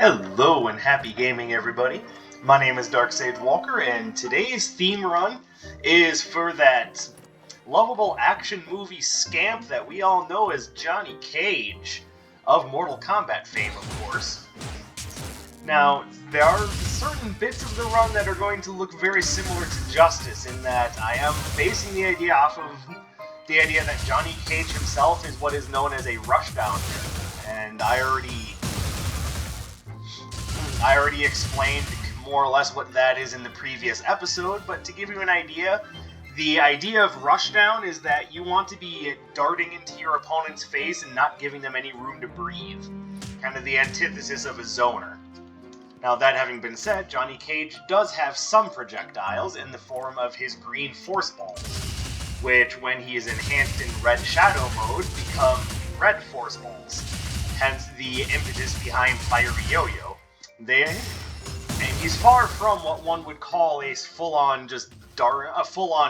Hello and happy gaming, everybody. My name is Dark Sage Walker, and today's theme run is for that lovable action movie scamp that we all know as Johnny Cage, of Mortal Kombat fame, of course. Now, there are certain bits of the run that are going to look very similar to Justice, in that I am basing the idea off of the idea that Johnny Cage himself is what is known as a rushdown hero, and I already explained more or less what that is in the previous episode, but to give you an idea, the idea of rushdown is that you want to be darting into your opponent's face and not giving them any room to breathe. Kind of the antithesis of a zoner. Now, that having been said, Johnny Cage does have some projectiles in the form of his green force balls, which, when he is enhanced in red shadow mode, become red force balls. Hence the impetus behind Fiery Yo-Yo. And he's far from what one would call a full-on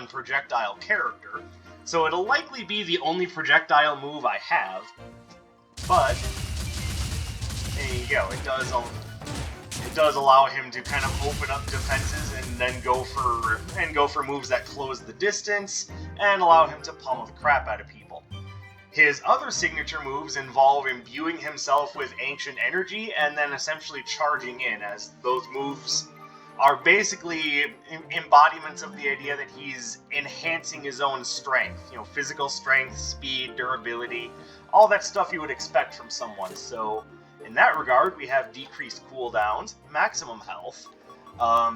projectile character, so it'll likely be the only projectile move I have. But there you go. It does allow him to kind of open up defenses and then go for moves that close the distance and allow him to pummel the crap out of people. His other signature moves involve imbuing himself with ancient energy and then essentially charging in, as those moves are basically embodiments of the idea that he's enhancing his own strength. You know, physical strength, speed, durability, all that stuff you would expect from someone. So, in that regard, we have decreased cooldowns, maximum health.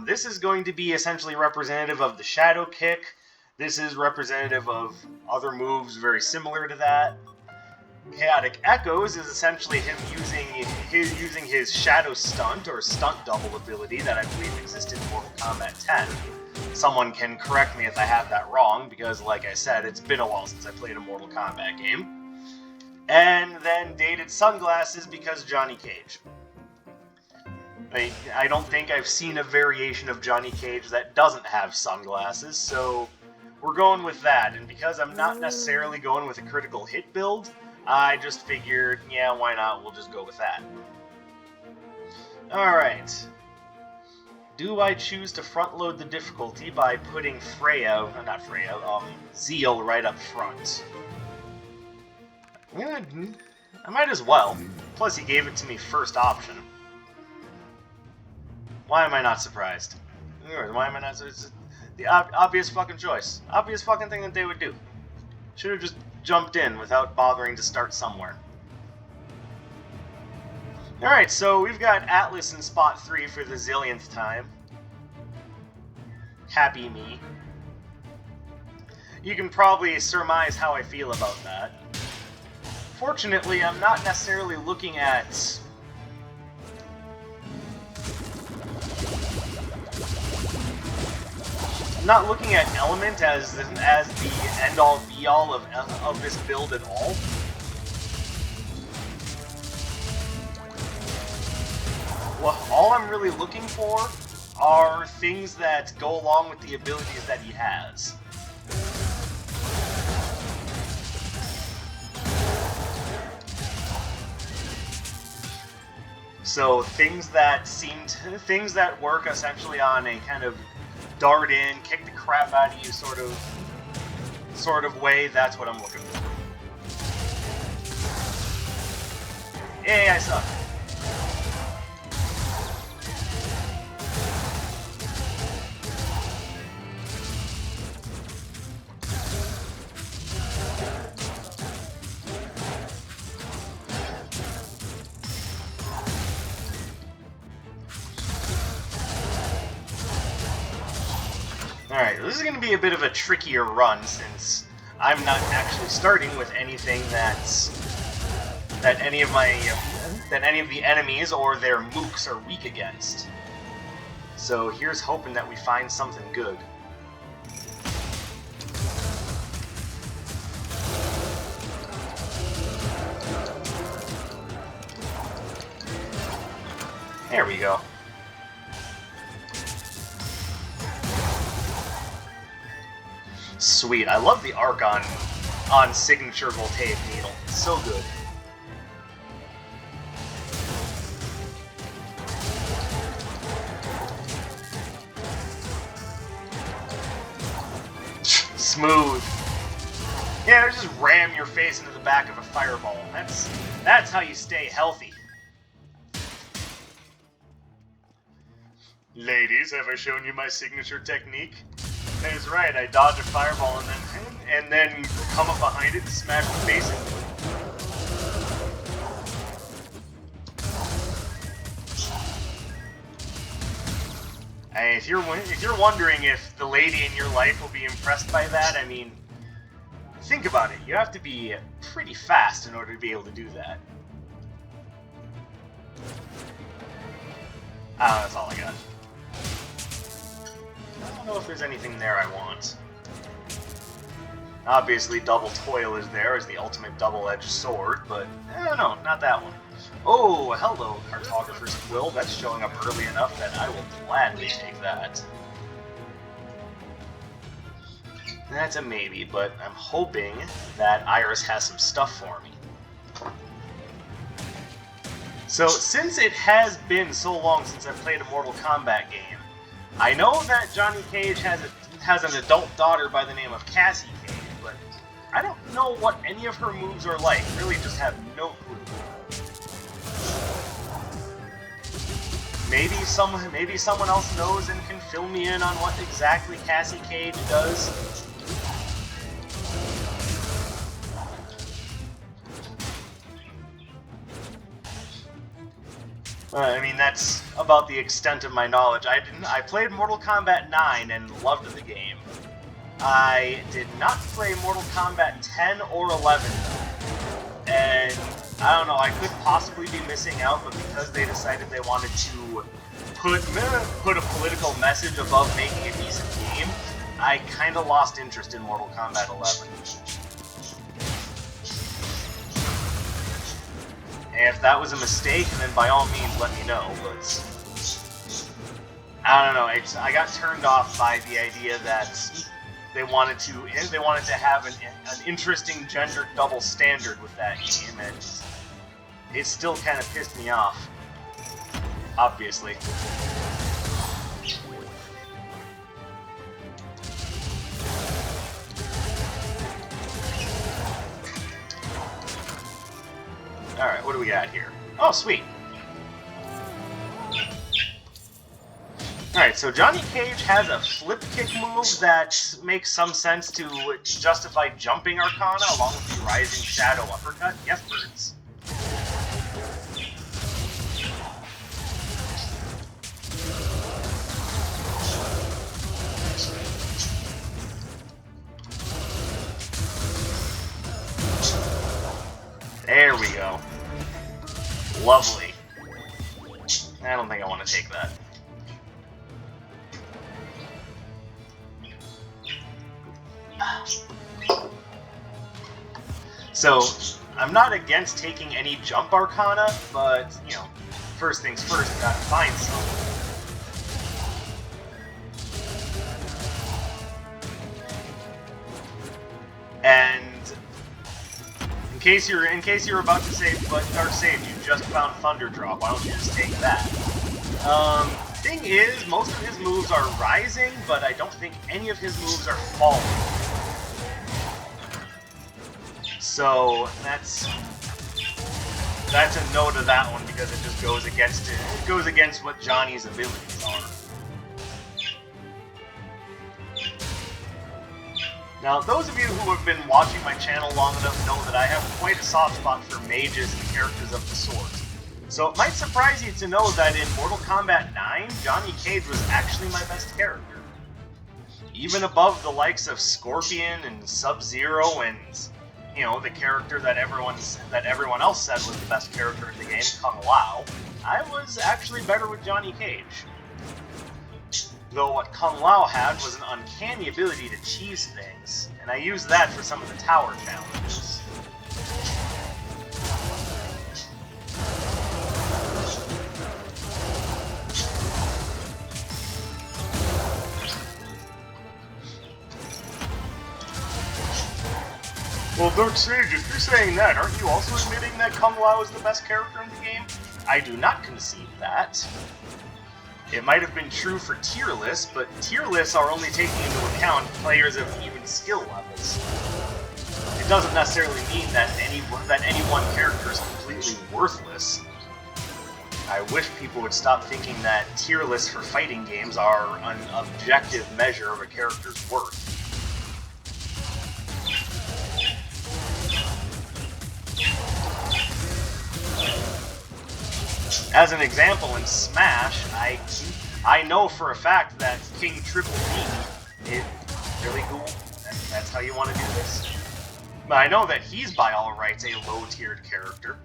This is going to be essentially representative of the Shadow Kick. This is representative of other moves very similar to that. Chaotic Echoes is essentially him using his Shadow Stunt, or Stunt Double ability that I believe existed in Mortal Kombat 10. Someone can correct me if I have that wrong, because like I said, it's been a while since I played a Mortal Kombat game. And then Dated Sunglasses because Johnny Cage. I don't think I've seen a variation of Johnny Cage that doesn't have sunglasses, so we're going with that. And because I'm not necessarily going with a critical hit build, I just figured, yeah, why not? We'll just go with that. Alright. Do I choose to front load the difficulty by putting Zeal right up front? Yeah, I might as well. Plus, he gave it to me first option. Why am I not surprised? Why am I not? It's the obvious fucking choice. Obvious fucking thing that they would do. Should have just jumped in without bothering to start somewhere. Alright, so we've got Atlas in spot 3 for the zillionth time. Happy me. You can probably surmise how I feel about that. Fortunately, I'm not necessarily looking at Element as the end-all be-all of this build at all. Well, all I'm really looking for are things that go along with the abilities that he has. So things that work essentially on a kind of dart in, kick the crap out of you sort of way, that's what I'm looking for. Yay, I suck. Alright, this is going to be a bit of a trickier run, since I'm not actually starting with anything that any of the enemies or their mooks are weak against. So here's hoping that we find something good. There we go. Sweet. I love the arc on Signature Voltaic Needle. It's so good. Smooth. Yeah, just ram your face into the back of a fireball. That's how you stay healthy. Ladies, have I shown you my signature technique? That's right, I dodge a fireball and then come up behind it and smash the face into it. And if you're wondering if the lady in your life will be impressed by that, I mean, think about it. You have to be pretty fast in order to be able to do that. That's all I got. I don't know if there's anything there I want. Obviously, double toil is there as the ultimate double-edged sword, but no, not that one. Oh, hello, Cartographer's Quill. That's showing up early enough that I will gladly take that. That's a maybe, but I'm hoping that Iris has some stuff for me. So, since it has been so long since I've played a Mortal Kombat game, I know that Johnny Cage has an adult daughter by the name of Cassie Cage, but I don't know what any of her moves are like. Really just have no clue. Maybe someone else knows and can fill me in on what exactly Cassie Cage does. I mean, that's about the extent of my knowledge. I played Mortal Kombat 9 and loved the game. I did not play Mortal Kombat 10 or 11, and I don't know, I could possibly be missing out, but because they decided they wanted to put a political message above making a decent game, I kind of lost interest in Mortal Kombat 11. And if that was a mistake, then by all means let me know, but I don't know, I got turned off by the idea that they wanted to have an interesting gender double standard with that game, and it still kind of pissed me off, obviously. Alright, what do we got here? Oh, sweet. Alright, so Johnny Cage has a flip kick move that makes some sense to justify jumping Arcana along with the Rising Shadow uppercut. Yes, birds. There we go. Lovely. I don't think I want to take that. So, I'm not against taking any jump Arcana, but, you know, first things first, I gotta find some. And in case you're about to say, but Dark Sage, you just found Thunder Drop, why don't you just take that? Thing is, most of his moves are rising, but I don't think any of his moves are falling. So that's a no to that one because it just goes against it. It goes against what Johnny's abilities are. Now, those of you who have been watching my channel long enough know that I have quite a soft spot for mages and characters of the sword. So it might surprise you to know that in Mortal Kombat 9, Johnny Cage was actually my best character. Even above the likes of Scorpion and Sub-Zero and, you know, the character that everyone else said was the best character in the game, Kung Lao, I was actually better with Johnny Cage. Though what Kung Lao had was an uncanny ability to cheese things, and I used that for some of the tower challenges. Well, Dark Sage, if you're saying that, aren't you also admitting that Kung Lao is the best character in the game? I do not concede that. It might have been true for tier lists, but tier lists are only taking into account players of even skill levels. It doesn't necessarily mean that any one character is completely worthless. I wish people would stop thinking that tier lists for fighting games are an objective measure of a character's worth. As an example, in Smash, I know for a fact that King Triple D is really cool. That's how you want to do this. But I know that he's by all rights a low-tiered character,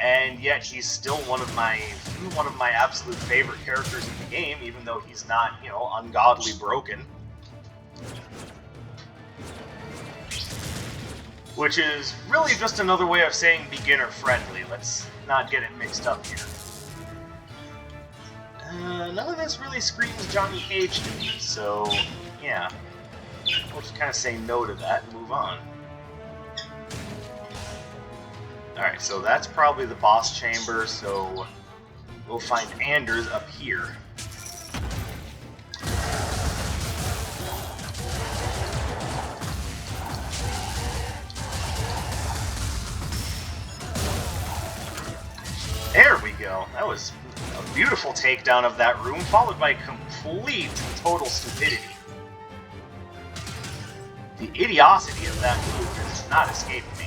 and yet he's still one of my absolute favorite characters in the game, even though he's not, you know, ungodly broken. Which is really just another way of saying beginner-friendly. Let's not get it mixed up here. None of this really screams Johnny Cage to me, so yeah. We'll just kind of say no to that and move on. Alright, so that's probably the boss chamber, so we'll find Anders up here. There we go. That was a beautiful takedown of that room, followed by complete total stupidity. The idiocy of that move has not escaped me.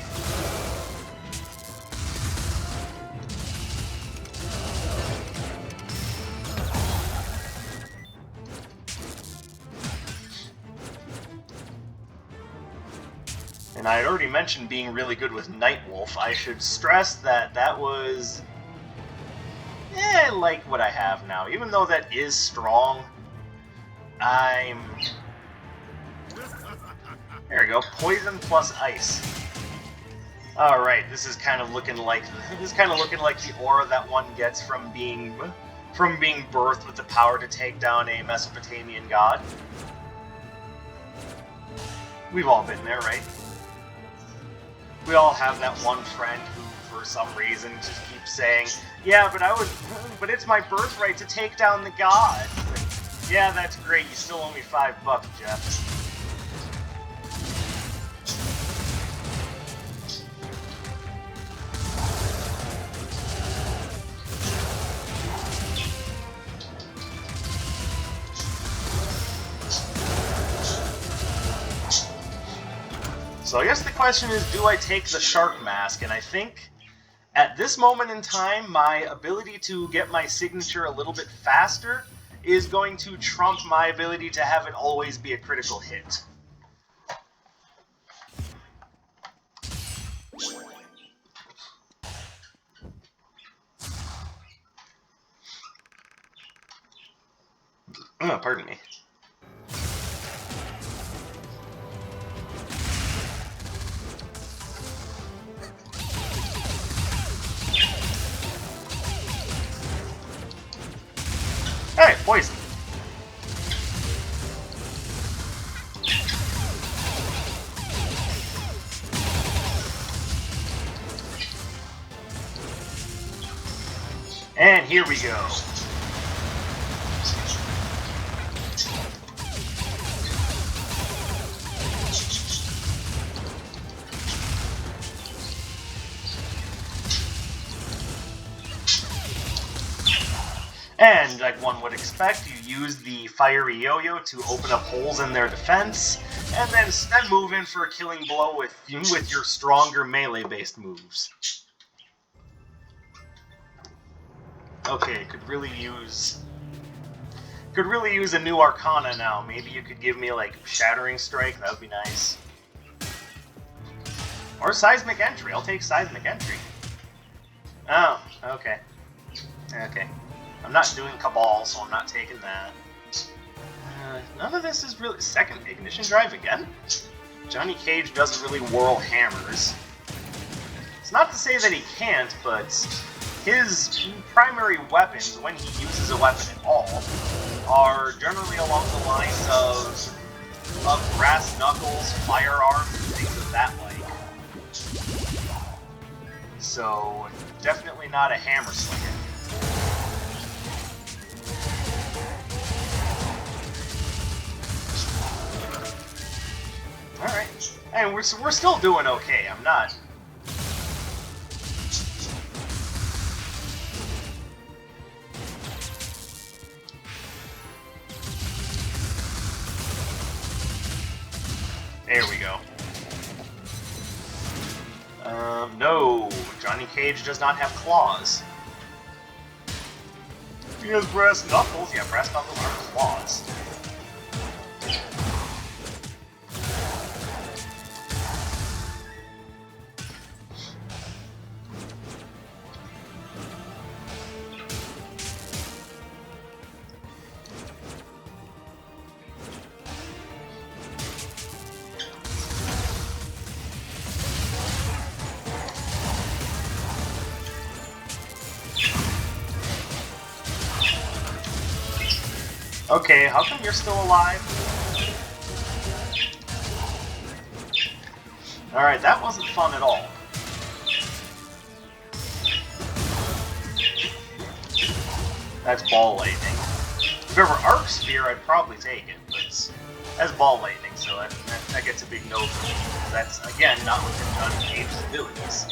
And I had already mentioned being really good with Nightwolf. I should stress that that was... I like what I have now. Even though that is strong, There we go. Poison plus ice. Alright, this is kind of looking like the aura that one gets from being birthed with the power to take down a Mesopotamian god. We've all been there, right? We all have that one friend who, for some reason, just keeps saying, "Yeah, but it's my birthright to take down the god." Yeah, that's great. You still owe me $5, Jeff. So I guess the question is, do I take the Shark Mask? And I think, at this moment in time, my ability to get my signature a little bit faster is going to trump my ability to have it always be a critical hit. Oh, pardon me. Alright, poison. And here we go. And, like one would expect, you use the fiery yo-yo to open up holes in their defense, and then move in for a killing blow with your stronger melee-based moves. Okay, could really use a new Arcana now. Maybe you could give me, like, Shattering Strike, that would be nice. Or Seismic Entry, I'll take Seismic Entry. Oh, okay. Okay. I'm not doing Cabal, so I'm not taking that. None of this is really... Second Ignition Drive again? Johnny Cage doesn't really whirl hammers. It's not to say that he can't, but his primary weapons, when he uses a weapon at all, are generally along the lines of brass knuckles, firearms, and things of that like. So, definitely not a hammer slinger. And we're still doing okay. I'm not... There we go. No. Johnny Cage does not have claws. He has brass knuckles. Yeah, brass knuckles aren't claws. Okay, how come you're still alive? Alright, that wasn't fun at all. That's ball lightning. If it were Arc Sphere, I'd probably take it, but that's ball lightning, so that gets a big no for me. That's, again, not within Johnny Cage's abilities.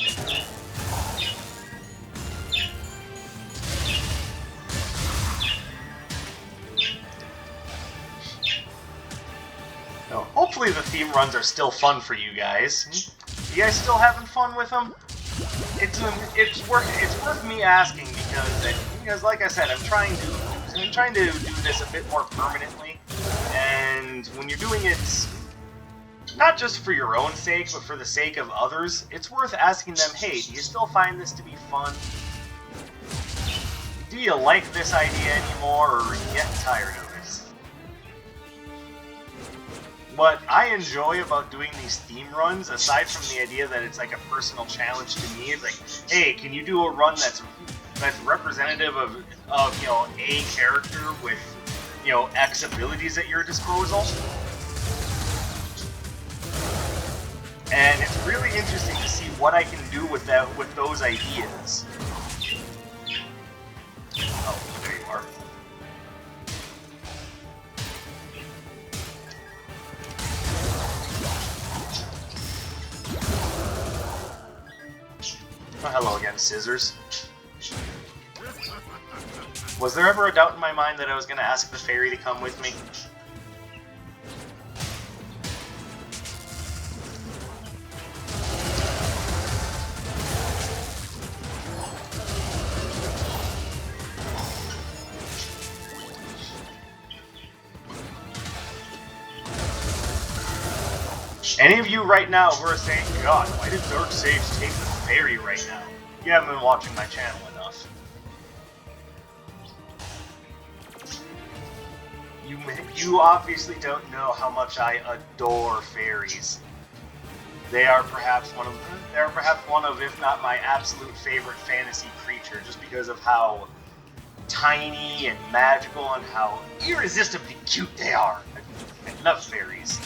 No, hopefully the theme runs are still fun for you guys. You guys still having fun with them? It's worth me asking because like I said, I'm trying to do this a bit more permanently, and when you're doing it not just for your own sake, but for the sake of others, it's worth asking them, hey, do you still find this to be fun? Do you like this idea anymore, or are you getting tired of it? What I enjoy about doing these theme runs, aside from the idea that it's like a personal challenge to me, is like, hey, can you do a run that's representative of you know, a character with, you know, X abilities at your disposal? And it's really interesting to see what I can do with those ideas. Oh, there you are. Oh, hello again, Scissors. Was there ever a doubt in my mind that I was going to ask the fairy to come with me? Any of you right now who are saying, God, why did Dark Sage take the fairy right now? You haven't been watching my channel enough. You obviously don't know how much I adore fairies. They are perhaps one of, if not my absolute favorite fantasy creature, just because of how tiny and magical and how irresistibly cute they are. I love fairies.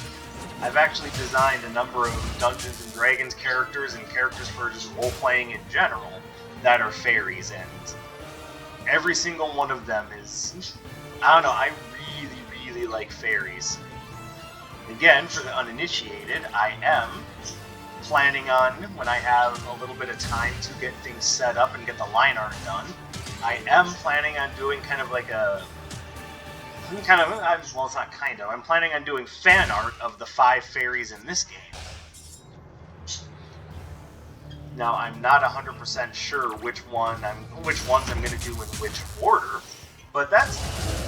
I've actually designed a number of Dungeons & Dragons characters and characters for just role-playing in general that are fairies, and every single one of them is... I don't know, I really like fairies. Again, for the uninitiated, I am planning on, when I have a little bit of time to get things set up and get the line art done, I am planning on doing kind of like a... well, it's not kind of. I'm planning on doing fan art of the 5 fairies in this game. Now, I'm not 100% sure which ones I'm going to do in which order, but that's,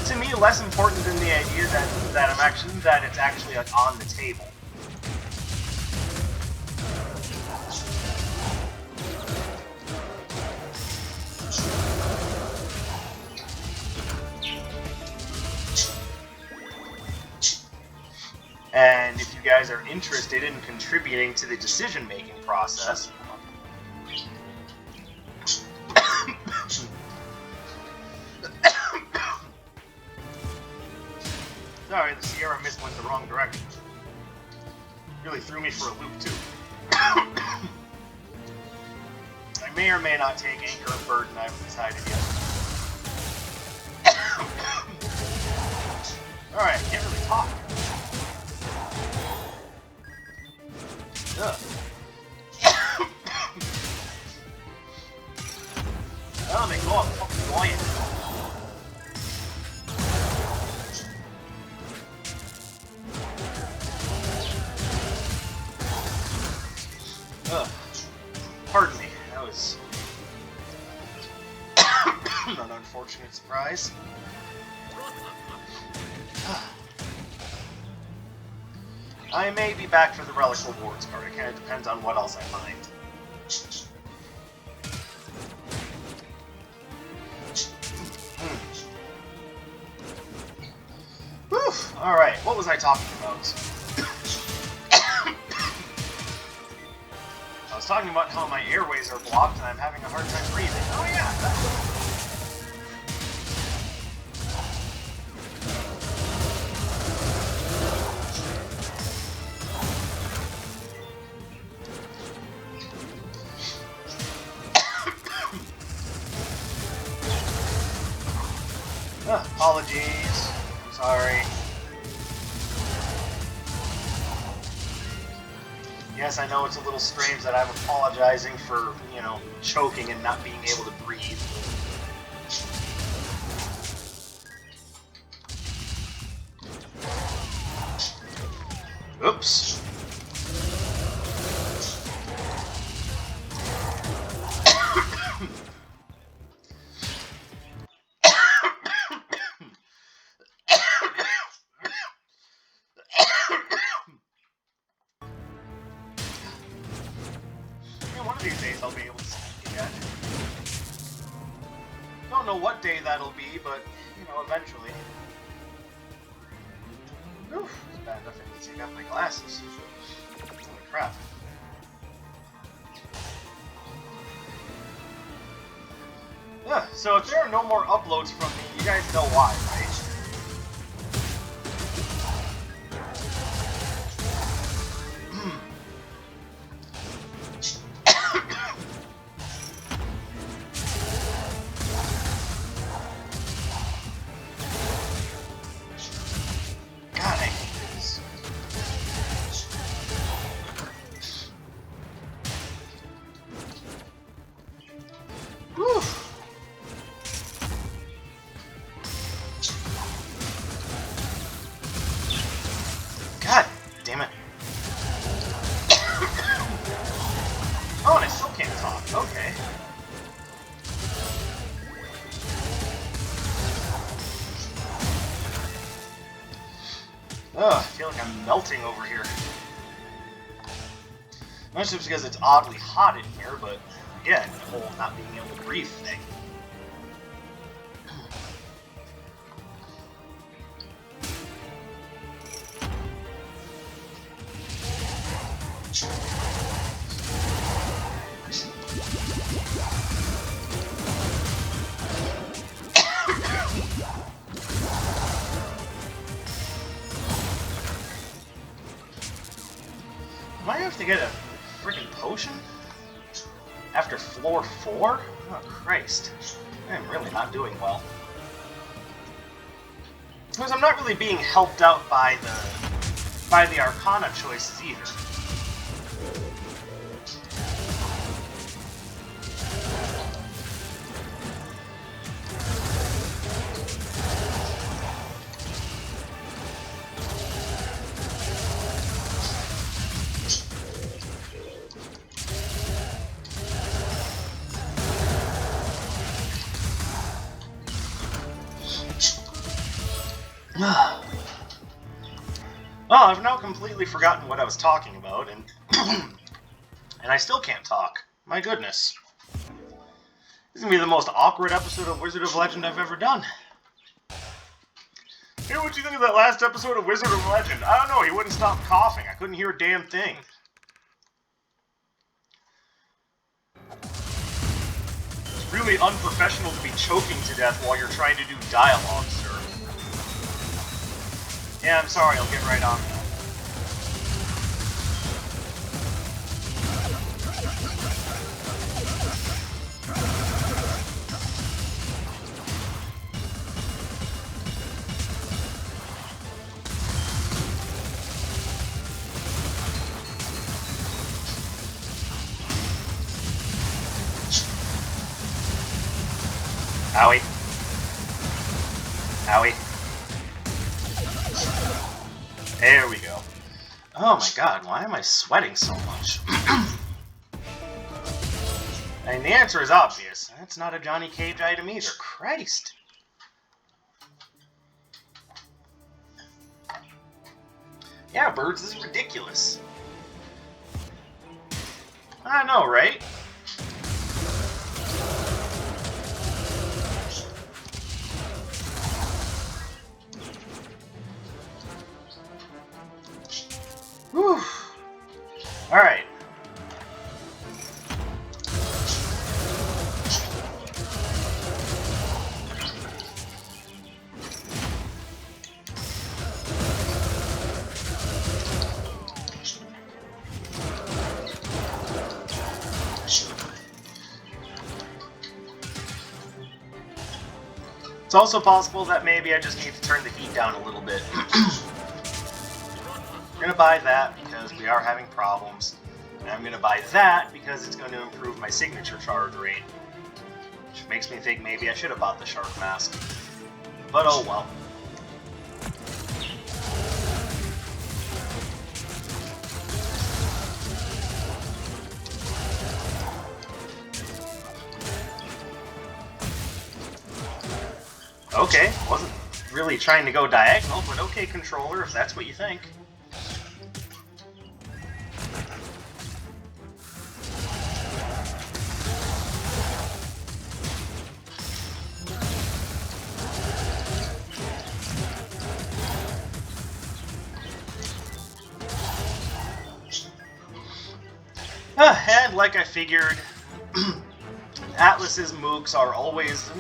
to me, less important than the idea that it's actually like, on the table. And if you guys are interested in contributing to the decision-making process, sorry, the Sierra Mist went the wrong direction. Really threw me for a loop, too. I may or may not take Anchor and Burden, I haven't decided yet. Alright, I can't really talk. Ugh. Oh my god, fucking quiet. Ugh. Pardon me, that was an unfortunate surprise. I may be back for the Relic Rewards card. It kind of depends on what else I find. Whew. Alright, what was I talking about? I was talking about how my airways are blocked and I'm having a hard time breathing. Oh yeah, that's... Apologies. I'm sorry. Yes, I know it's a little strange that I'm apologizing for, you know, choking and not being able to breathe. Oops. One of these days I'll be able to speak again. Don't know what day that'll be, but, you know, eventually. Oof, it's bad enough I need to take off my glasses. Holy crap. Yeah, so if there are no more uploads from me, you guys know why, right? God damn it. Oh, and I still can't talk. Okay. Ugh, I feel like I'm melting over here. Mostly because it's oddly hot in here, but again, the whole not being able to breathe thing. Might have to get a freaking potion? After floor 4? Oh, Christ. I am really not doing well. Because I'm not really being helped out by the Arcana choices either. Oh, I've now completely forgotten what I was talking about, and and I still can't talk. My goodness. This is going to be the most awkward episode of Wizard of Legend I've ever done. Hey, what'd you think of that last episode of Wizard of Legend? I don't know, he wouldn't stop coughing. I couldn't hear a damn thing. It's really unprofessional to be choking to death while you're trying to do dialogue, sir. Yeah, I'm sorry, I'll get right on that. Owie. Owie. There we go. Oh my god, why am I sweating so much? And the answer is obvious. That's not a Johnny Cage item either. Christ. Yeah, birds, this is ridiculous. I know, right? Whew. Alright. It's also possible that maybe I just need to turn the heat down a little bit. I'm gonna buy that because we are having problems. And I'm gonna buy that because it's going to improve my signature charge rate. Which makes me think maybe I should have bought the shark mask. But oh well. Okay, wasn't really trying to go diagonal, but okay, controller, if that's what you think. And like I figured, Atlas's mooks are always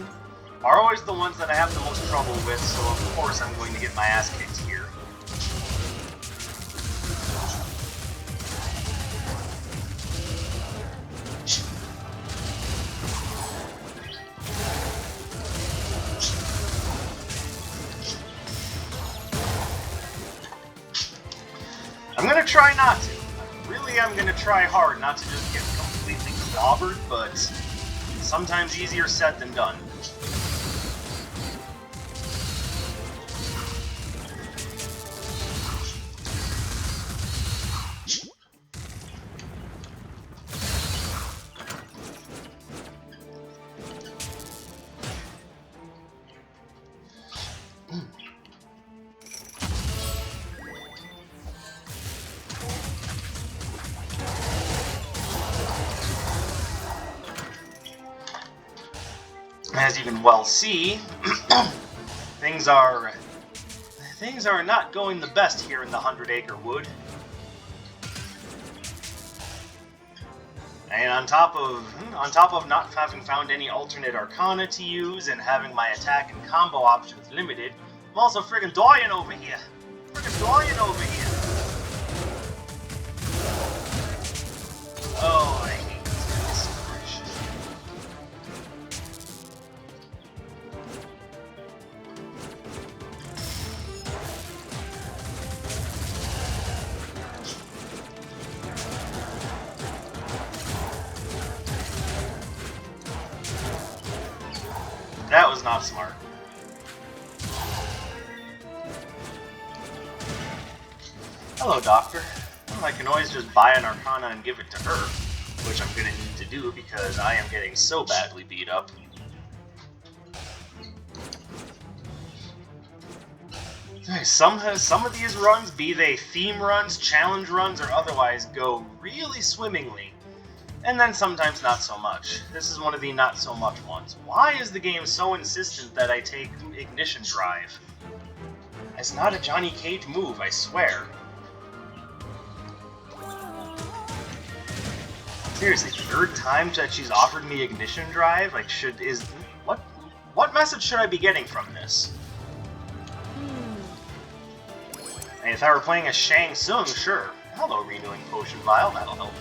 the ones that I have the most trouble with, so of course I'm going to get my ass kicked here. I'm gonna try not to. Really, I'm gonna try hard not to just get completely clobbered, but sometimes easier said than done. As you can well see, things are not going the best here in the 100-acre wood. And on top of not having found any alternate arcana to use and having my attack and combo options limited, I'm also friggin' dying over here. Oh, I hate this so much. That was not smart. Hello, Doctor. Well, I can always just buy an Arcana and give it to her, which I'm gonna need to do because I am getting so badly beat up. Some of these runs, be they theme runs, challenge runs, or otherwise, go really swimmingly. And then sometimes not so much. This is one of the not so much ones. Why is the game so insistent that I take Ignition Drive? It's not a Johnny Cage move, I swear. Seriously, third time that she's offered me Ignition Drive? Like, what message should I be getting from this? And if I were playing as Shang Tsung, sure. Hello, Renewing Potion Vial, that'll help.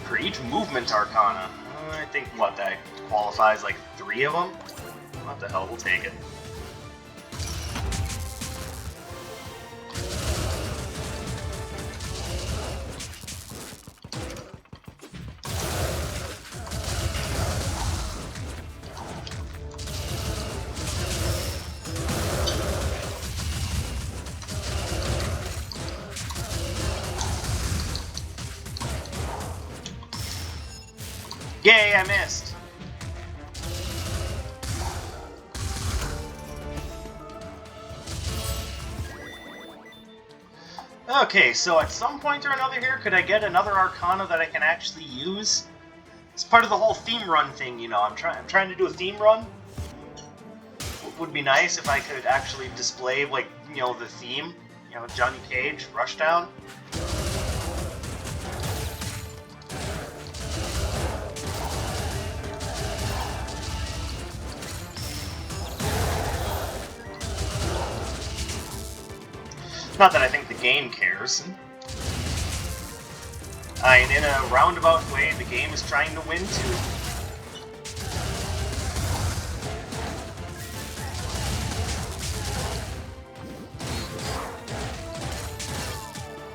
For each movement Arcana, I think, what, that qualifies like 3 of them? What the hell, we'll take it. Yay, I missed! Okay, so at some point or another here, could I get another Arcana that I can actually use? It's part of the whole theme run thing, you know. I'm trying to do a theme run. Would be nice if I could actually display, like, you know, the theme. You know, Johnny Cage, Rushdown. Not that I think the game cares. And in a roundabout way, the game is trying to win too.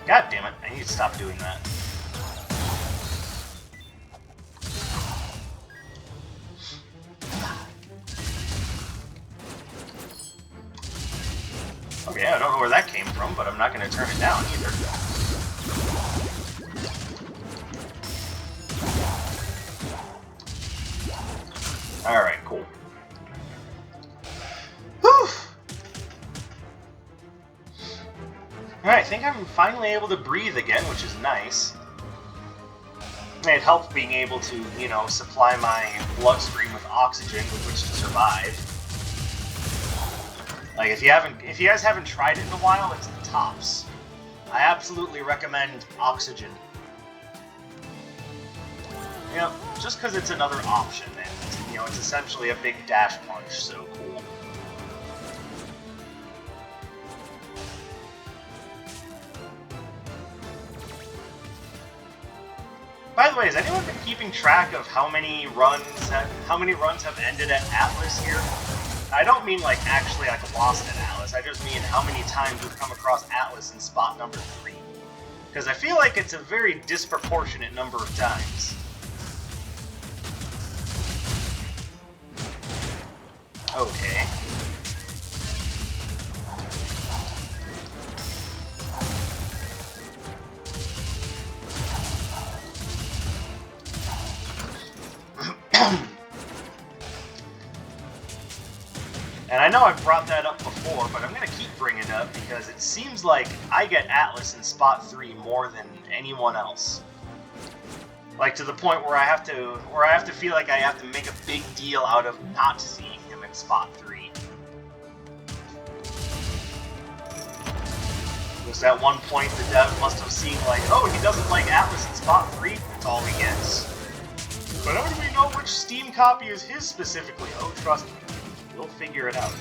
God damn it, I need to stop doing that. Okay, I don't know where that came from, but I'm not going to turn it down either. Alright, cool. Whew! Alright, I think I'm finally able to breathe again, which is nice. It helped being able to, you know, supply my bloodstream with oxygen with which to survive. Like, if you guys haven't tried it in a while, it's the tops. I absolutely recommend oxygen. You know, just because it's another option, and, you know, it's essentially a big dash punch, so cool. By the way, has anyone been keeping track of how many runs have ended at Atlas here? I don't mean like actually like lost at Atlas, I just mean how many times we've come across Atlas in spot number 3. Because I feel like it's a very disproportionate number of times. Okay. And I know I've brought that up before, but I'm going to keep bringing it up because it seems like I get Atlas in spot 3 more than anyone else. Like, to the point where I have to feel like I have to make a big deal out of not seeing him in spot 3. Because at one point the dev must have seen like, oh, he doesn't like Atlas in spot 3, that's all he gets. But how do we know which Steam copy is his specifically? Oh, trust me. We'll figure it out.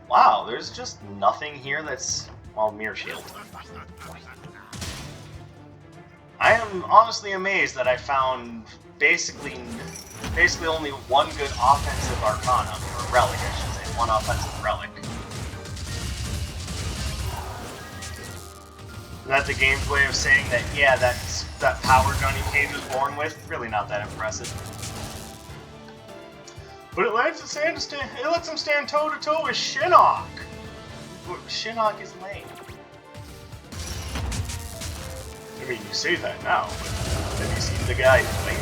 Wow, there's just nothing here that's, well, Mirror Shield. I am honestly amazed that I found basically only one good offensive Arcana, or Relic, I should say, one offensive Relic. Is that the game's way of saying that, yeah, that power Johnny Cage was born with? Really not that impressive. But it lets him stand toe-to-toe with Shinnok! Shinnok is lame. I mean, you say that now, but have you seen the guy fight?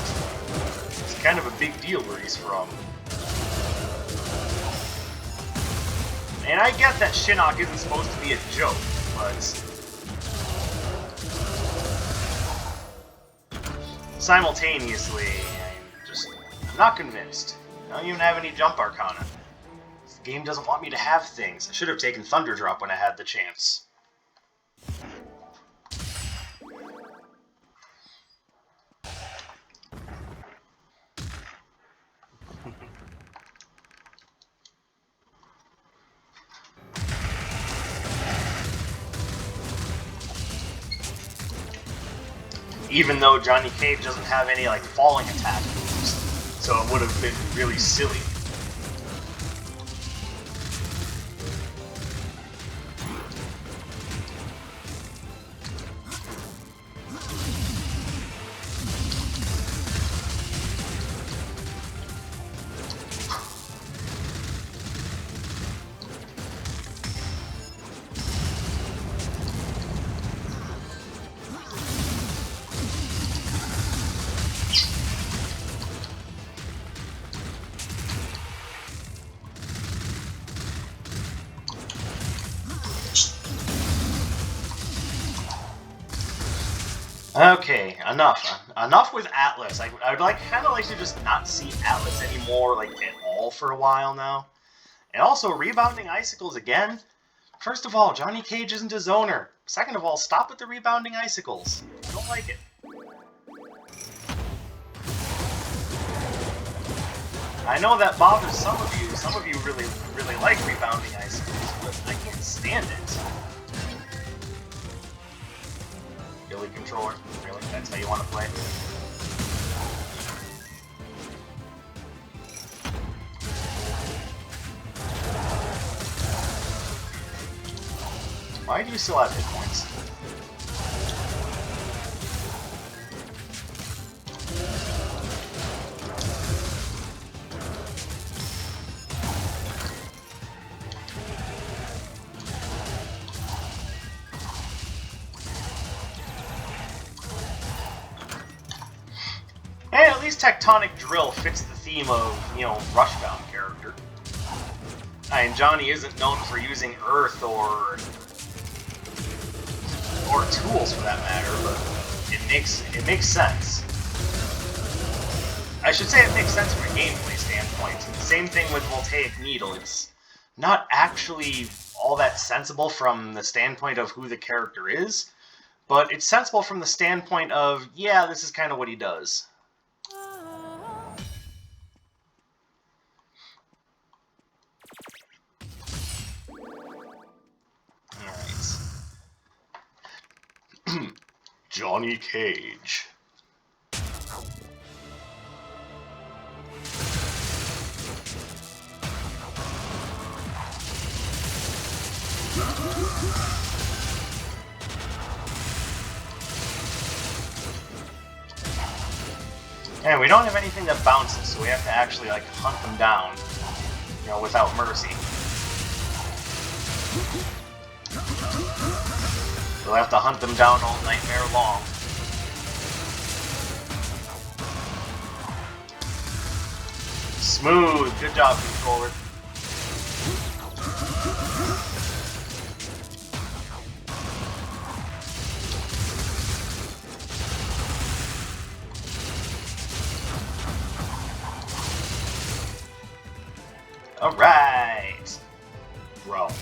It's kind of a big deal where he's from. And I get that Shinnok isn't supposed to be a joke, but simultaneously, I'm not convinced. I don't even have any jump Arcana. This game doesn't want me to have things. I should have taken Thunder Drop when I had the chance. Even though Johnny Cage doesn't have any like falling attack moves. So it would have been really silly. Okay, enough with Atlas. I would kind of like to just not see Atlas anymore, like, at all for a while now. And also, rebounding icicles again. First of all, Johnny Cage isn't a zoner. Second of all, stop with the rebounding icicles. I don't like it. I know that bothers some of you. Some of you really like rebounding icicles, but I can't stand it. Billy controller? Really? That's how you want to play? Why do you still have hit points? Hey, at least Tectonic Drill fits the theme of, you know, Rushbound character. I mean, Johnny isn't known for using Earth or tools for that matter, but it makes sense. I should say it makes sense from a gameplay standpoint. Same thing with Voltaic Needle. It's not actually all that sensible from the standpoint of who the character is, but it's sensible from the standpoint of, yeah, this is kind of what he does. Alright. Johnny Cage. And we don't have anything that bounces, so we have to actually, like, hunt them down, you know, without mercy. We'll have to hunt them down all nightmare long. Smooth! Good job, controller. Alright! Round 2.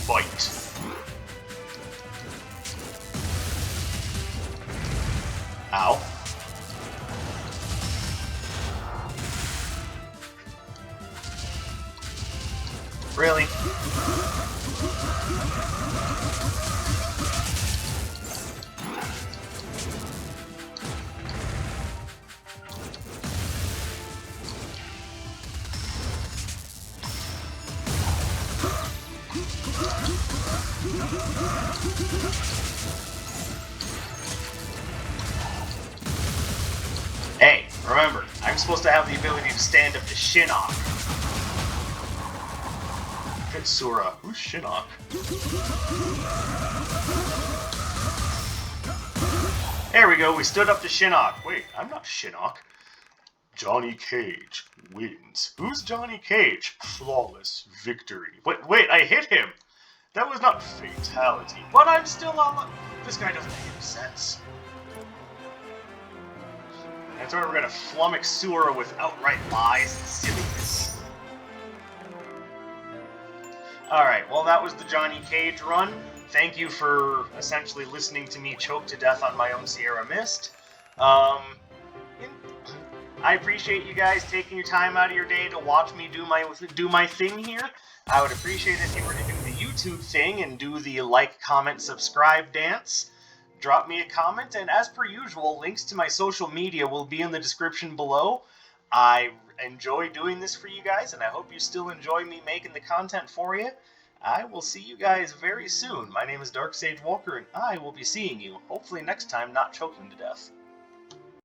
Fight! Ow. Really? Hey, remember, I'm supposed to have the ability to stand up to Shinnok. Katsura, who's Shinnok? There we go, we stood up to Shinnok. Wait, I'm not Shinnok. Johnny Cage wins. Who's Johnny Cage? Flawless victory. Wait, I hit him! That was not fatality, but I'm still on. This guy doesn't make any sense. That's why we're gonna flummox Sura with outright lies and silliness. Alright, well that was the Johnny Cage run. Thank you for essentially listening to me choke to death on my own Sierra Mist. I appreciate you guys taking your time out of your day to watch me do my thing here. I would appreciate it if you were to do the YouTube thing and do the like, comment, subscribe dance. drop me a comment, and as per usual, links to my social media will be in the description below. I enjoy doing this for you guys, and I hope you still enjoy me making the content for you. I will see you guys very soon. My name is Dark Sage Walker, and I will be seeing you, hopefully next time not choking to death.